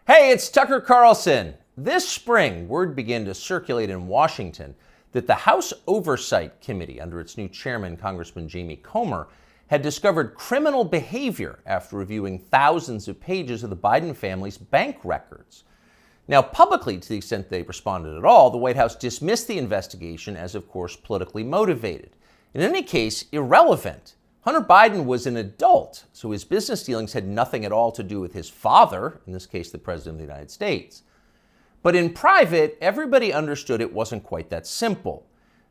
Hey, it's Tucker Carlson. This spring, word began to circulate in Washington that the House Oversight Committee, under its new chairman, Congressman Jamie Comer, had discovered criminal behavior after reviewing thousands of pages of the Biden family's bank records. Now, publicly, to the extent they responded at all, the White House dismissed the investigation as, of course, politically motivated. In any case, irrelevant. Hunter Biden was an adult, so his business dealings had nothing at all to do with his father, in this case, the President of the United States. But in private, everybody understood it wasn't quite that simple.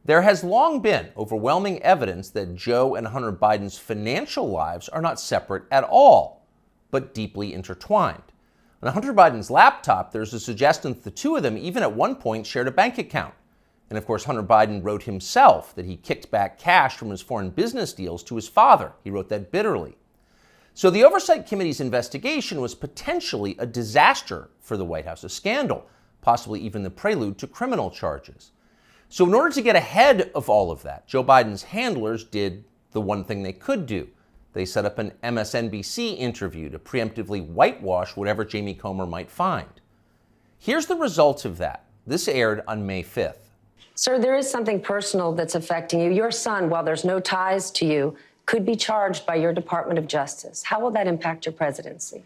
There has long been overwhelming evidence that Joe and Hunter Biden's financial lives are not separate at all, but deeply intertwined. On Hunter Biden's laptop, there's a suggestion that the two of them even at one point shared a bank account. And of course, Hunter Biden wrote himself that he kicked back cash from his foreign business deals to his father. He wrote that bitterly. So the Oversight Committee's investigation was potentially a disaster for the White House, a scandal, possibly even the prelude to criminal charges. So in order to get ahead of all of that, Joe Biden's handlers did the one thing they could do. They set up an MSNBC interview to preemptively whitewash whatever Jamie Comer might find. Here's the result of that. This aired on May 5th. Sir, there is something personal that's affecting you. Your son, while there's no ties to you, could be charged by your Department of Justice. How will that impact your presidency?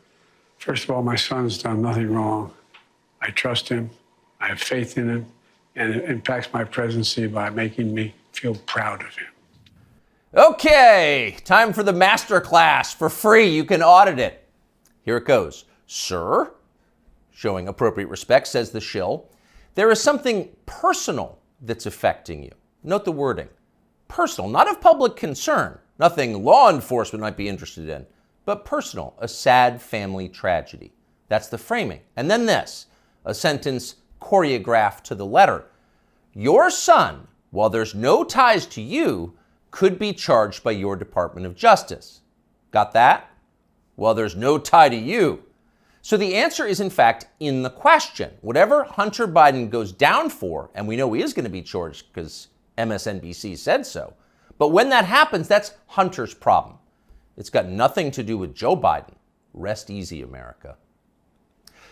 First of all, my son's done nothing wrong. I trust him. I have faith in him. And it impacts my presidency by making me feel proud of him. Okay, time for the master class. For free, you can audit it. Here it goes. Sir, showing appropriate respect, says the shill, there is something personal that's affecting you. Note the wording. Personal, not of public concern, nothing law enforcement might be interested in, but personal, a sad family tragedy. That's the framing. And then this, a sentence choreographed to the letter. Your son, while there's no ties to you, could be charged by your Department of Justice. Got that? Well, there's no tie to you. So the answer is, in fact, in the question. Whatever Hunter Biden goes down for, and we know he is going to be charged because MSNBC said so, but when that happens, that's Hunter's problem. It's got nothing to do with Joe Biden. Rest easy, America.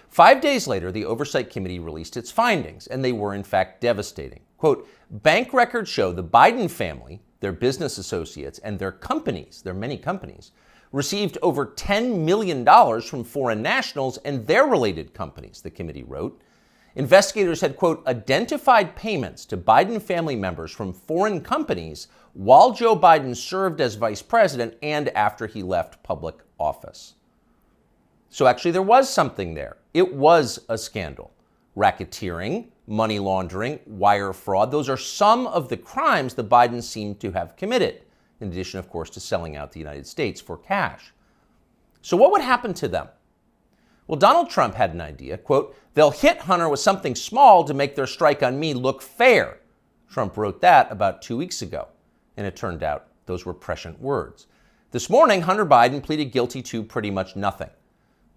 5 days later, the Oversight Committee released its findings, and they were, in fact, devastating. Quote, bank records show the Biden family, their business associates, and their companies, their many companies, received over $10 million from foreign nationals and their related companies, the committee wrote. Investigators had, quote, identified payments to Biden family members from foreign companies while Joe Biden served as vice president and after he left public office. So actually there was something there. It was a scandal. Racketeering, money laundering, wire fraud, those are some of the crimes the Bidens seem to have committed, in addition, of course, to selling out the United States for cash. So what would happen to them? Well, Donald Trump had an idea, quote, they'll hit Hunter with something small to make their strike on me look fair. Trump wrote that about 2 weeks ago, and it turned out those were prescient words. This morning, Hunter Biden pleaded guilty to pretty much nothing.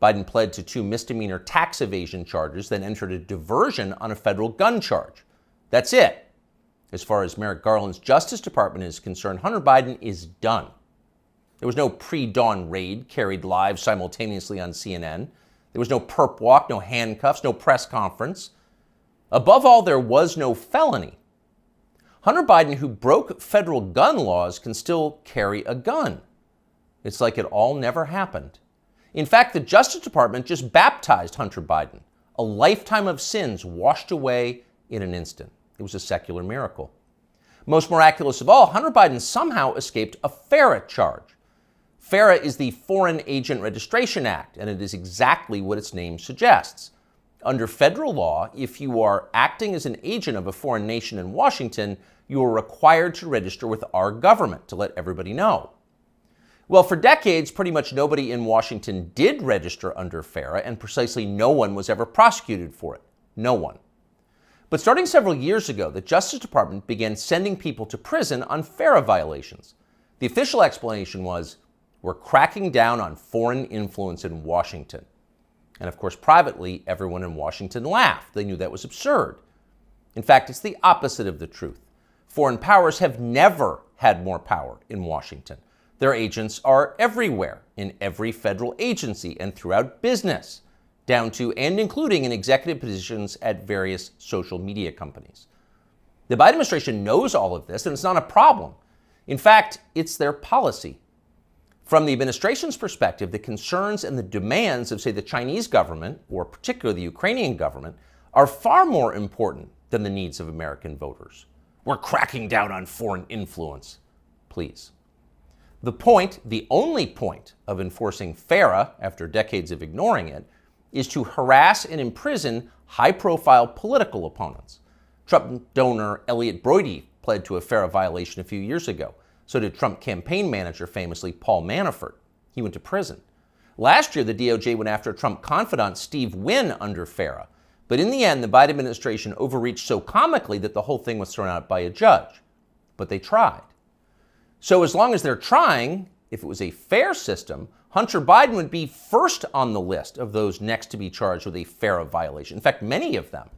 Biden pled to 2 misdemeanor tax evasion charges, then entered a diversion on a federal gun charge. That's it. As far as Merrick Garland's Justice Department is concerned, Hunter Biden is done. There was no pre-dawn raid carried live simultaneously on CNN. There was no perp walk, no handcuffs, no press conference. Above all, there was no felony. Hunter Biden, who broke federal gun laws, can still carry a gun. It's like it all never happened. In fact, the Justice Department just baptized Hunter Biden, a lifetime of sins washed away in an instant. It was a secular miracle. Most miraculous of all, Hunter Biden somehow escaped a FARA charge. FARA is the Foreign Agent Registration Act, and it is exactly what its name suggests. Under federal law, if you are acting as an agent of a foreign nation in Washington, you are required to register with our government to let everybody know. Well, for decades, pretty much nobody in Washington did register under FARA, and precisely no one was ever prosecuted for it. No one. But starting several years ago, the Justice Department began sending people to prison on FARA violations. The official explanation was, we're cracking down on foreign influence in Washington. And of course, privately, everyone in Washington laughed. They knew that was absurd. In fact, it's the opposite of the truth. Foreign powers have never had more power in Washington. Their agents are everywhere, in every federal agency and throughout business. down to and including in executive positions at various social media companies. The Biden administration knows all of this, and it's not a problem. In fact, it's their policy. From the administration's perspective, the concerns and the demands of, say, the Chinese government, or particularly the Ukrainian government, are far more important than the needs of American voters. We're cracking down on foreign influence. Please. The point, the only point of enforcing FARA, after decades of ignoring it, is to harass and imprison high-profile political opponents. Trump donor Elliot Broidy pled to a FARA violation a few years ago. So did Trump campaign manager, famously Paul Manafort. He went to prison. Last year, the DOJ went after Trump confidant Steve Wynn under FARA. But in the end, the Biden administration overreached so comically that the whole thing was thrown out by a judge. But they tried. So as long as they're trying, if it was a fair system, Hunter Biden would be first on the list of those next to be charged with a FARA violation. In fact, many of them.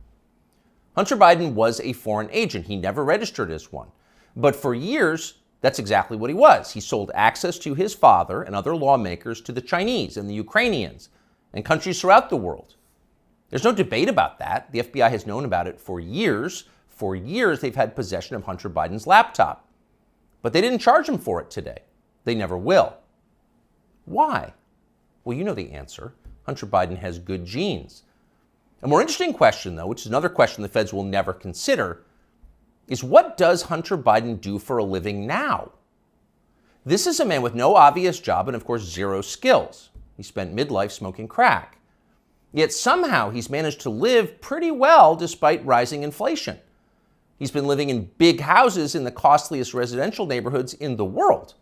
Hunter Biden was a foreign agent. He never registered as one. But for years, that's exactly what he was. He sold access to his father and other lawmakers to the Chinese and the Ukrainians and countries throughout the world. There's no debate about that. The FBI has known about it for years. For years, they've had possession of Hunter Biden's laptop. But they didn't charge him for it today. They never will. Why? Well, you know the answer. Hunter Biden has good genes. A more interesting question, though, which is another question the feds will never consider, is what does Hunter Biden do for a living now? This is a man with no obvious job and, of course, zero skills. He spent midlife smoking crack. Yet somehow he's managed to live pretty well despite rising inflation. He's been living in big houses in the costliest residential neighborhoods in the world.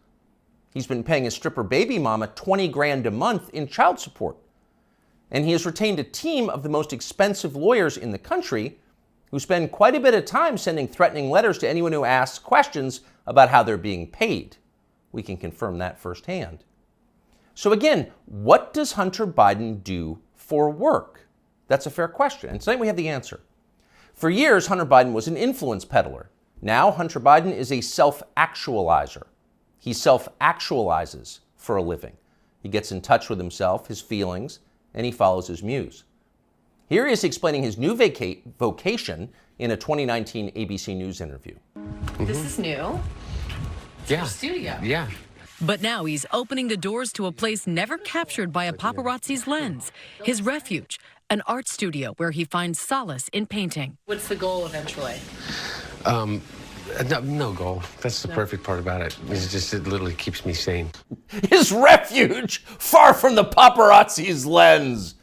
He's been paying his stripper baby mama $20,000 a month in child support. And he has retained a team of the most expensive lawyers in the country who spend quite a bit of time sending threatening letters to anyone who asks questions about how they're being paid. We can confirm that firsthand. So again, what does Hunter Biden do for work? That's a fair question, and tonight we have the answer. For years, Hunter Biden was an influence peddler. Now, Hunter Biden is a self-actualizer. He self-actualizes for a living. He gets in touch with himself, his feelings, and he follows his muse. Here he is explaining his new vocation in a 2019 ABC News interview. This is new. Yeah. Studio. Yeah. But now he's opening the doors to a place never captured by a paparazzi's lens, his refuge, an art studio where he finds solace in painting. What's the goal eventually? No goal. That's the perfect part about it. It's just, it literally keeps me sane. His refuge, far from the paparazzi's lens.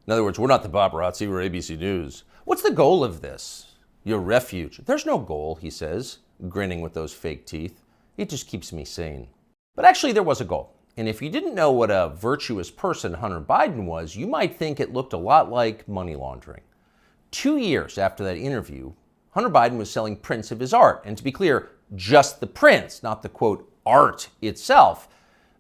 In other words, we're not the paparazzi, we're ABC News. What's the goal of this? Your refuge. There's no goal, he says, grinning with those fake teeth. It just keeps me sane. But actually, there was a goal. And if you didn't know what a virtuous person Hunter Biden was, you might think it looked a lot like money laundering. 2 years after that interview, Hunter Biden was selling prints of his art. And to be clear, just the prints, not the, quote, art itself,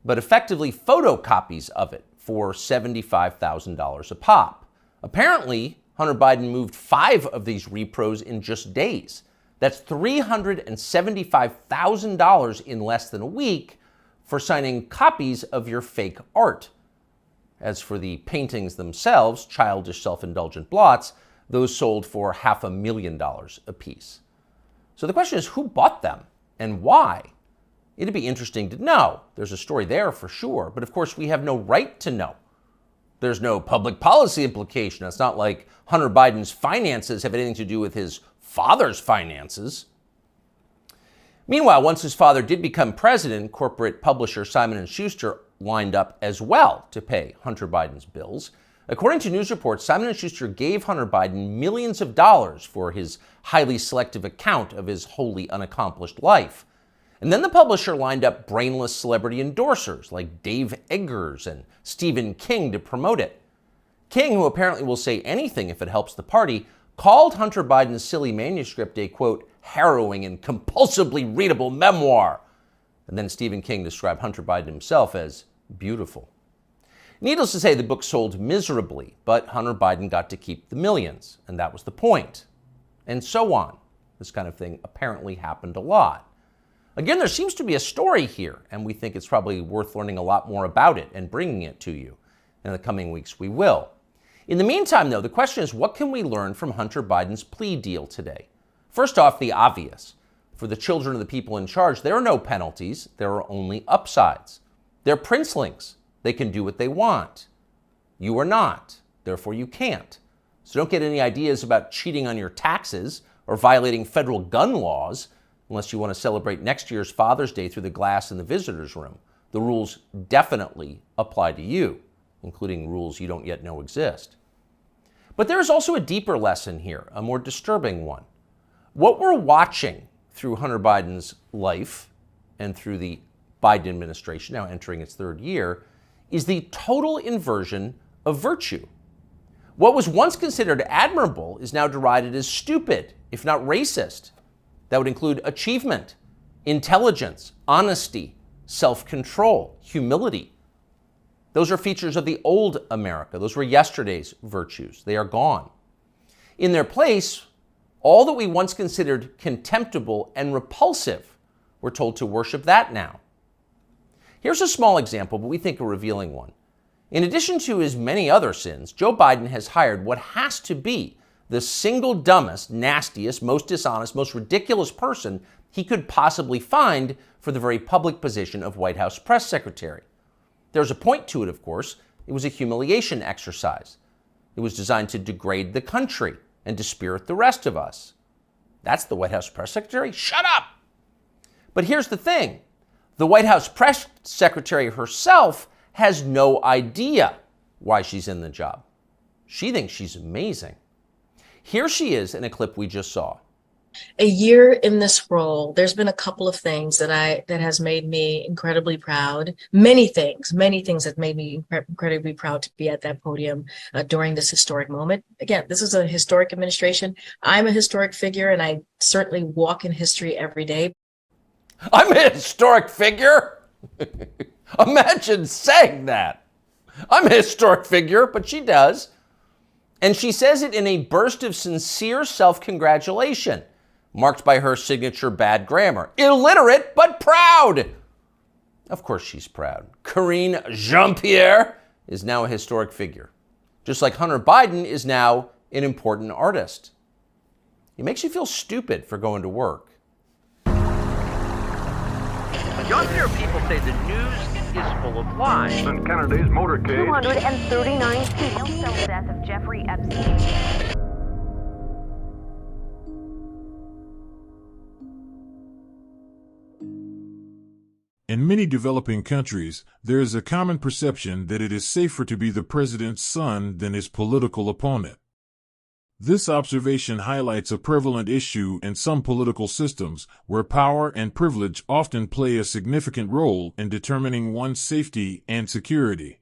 but effectively photocopies of it for $75,000 a pop. Apparently, Hunter Biden moved 5 of these repros in just days. That's $375,000 in less than a week for signing copies of your fake art. As for the paintings themselves, childish self-indulgent blots, those sold for $500,000 apiece. So the question is, who bought them and why? It'd be interesting to know. There's a story there for sure, but of course we have no right to know. There's no public policy implication. It's not like Hunter Biden's finances have anything to do with his father's finances. Meanwhile, once his father did become president, corporate publisher Simon & Schuster lined up as well to pay Hunter Biden's bills. According to news reports, Simon & Schuster gave Hunter Biden millions of dollars for his highly selective account of his wholly unaccomplished life. And then the publisher lined up brainless celebrity endorsers like Dave Eggers and Stephen King to promote it. King, who apparently will say anything if it helps the party, called Hunter Biden's silly manuscript a, quote, harrowing and compulsively readable memoir. And then Stephen King described Hunter Biden himself as beautiful. Needless to say, the book sold miserably, but Hunter Biden got to keep the millions, and that was the point. And so on. This kind of thing apparently happened a lot. Again, there seems to be a story here, and we think it's probably worth learning a lot more about it and bringing it to you. In the coming weeks, we will. In the meantime, though, the question is, what can we learn from Hunter Biden's plea deal today? First off, the obvious. For the children of the people in charge, there are no penalties. There are only upsides. They're princelings. They can do what they want. You are not. Therefore, you can't. So don't get any ideas about cheating on your taxes or violating federal gun laws unless you want to celebrate next year's Father's Day through the glass in the visitor's room. The rules definitely apply to you, including rules you don't yet know exist. But there is also a deeper lesson here, a more disturbing one. What we're watching through Hunter Biden's life and through the Biden administration, now entering its third year, is the total inversion of virtue. What was once considered admirable is now derided as stupid, if not racist. That would include achievement, intelligence, honesty, self-control, humility. Those are features of the old America. Those were yesterday's virtues. They are gone. In their place, all that we once considered contemptible and repulsive, we're told to worship that now. Here's a small example, but we think a revealing one. In addition to his many other sins, Joe Biden has hired what has to be the single dumbest, nastiest, most dishonest, most ridiculous person he could possibly find for the very public position of White House press secretary. There's a point to it, of course. It was a humiliation exercise. It was designed to degrade the country and dispirit the rest of us. That's the White House press secretary? Shut up! But here's the thing. The White House press secretary herself has no idea why she's in the job. She thinks she's amazing. Here she is in a clip we just saw. A year in this role, there's been a couple of things that has made me incredibly proud. Many things that made me incredibly proud to be at that podium during this historic moment. Again, this is a historic administration. I'm a historic figure, and I certainly walk in history every day. I'm a historic figure? Imagine saying that. I'm a historic figure, but she does. And she says it in a burst of sincere self-congratulation, marked by her signature bad grammar. Illiterate, but proud. Of course she's proud. Karine Jean-Pierre is now a historic figure, just like Hunter Biden is now an important artist. It makes you feel stupid for going to work. Younger people say the news is full of lies. In Kennedy's motorcade, 239 people tell the death of Jeffrey Epstein. In many developing countries, there is a common perception that it is safer to be the president's son than his political opponent. This observation highlights a prevalent issue in some political systems where power and privilege often play a significant role in determining one's safety and security.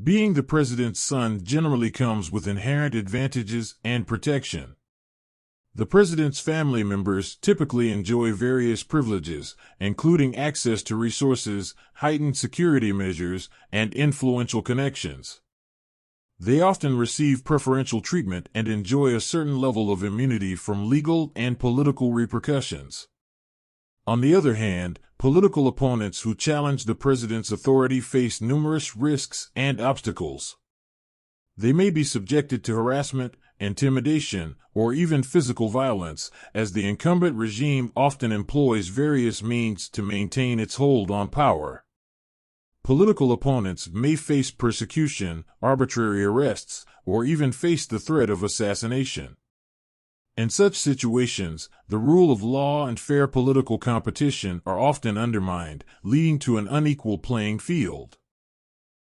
Being the president's son generally comes with inherent advantages and protection. The president's family members typically enjoy various privileges, including access to resources, heightened security measures, and influential connections. They often receive preferential treatment and enjoy a certain level of immunity from legal and political repercussions. On the other hand, political opponents who challenge the president's authority face numerous risks and obstacles. They may be subjected to harassment, intimidation, or even physical violence, as the incumbent regime often employs various means to maintain its hold on power. Political opponents may face persecution, arbitrary arrests, or even face the threat of assassination. In such situations, the rule of law and fair political competition are often undermined, leading to an unequal playing field.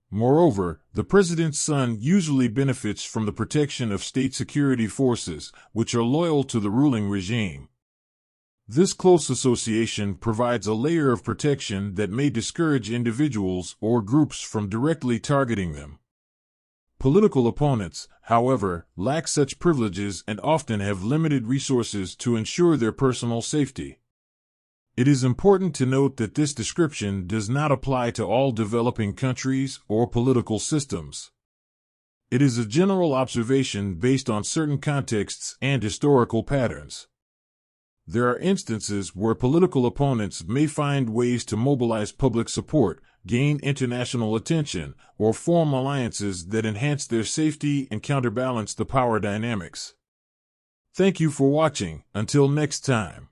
Moreover, the president's son usually benefits from the protection of state security forces, which are loyal to the ruling regime. This close association provides a layer of protection that may discourage individuals or groups from directly targeting them. Political opponents, however, lack such privileges and often have limited resources to ensure their personal safety. It is important to note that this description does not apply to all developing countries or political systems. It is a general observation based on certain contexts and historical patterns. There are instances where political opponents may find ways to mobilize public support, gain international attention, or form alliances that enhance their safety and counterbalance the power dynamics. Thank you for watching. Until next time.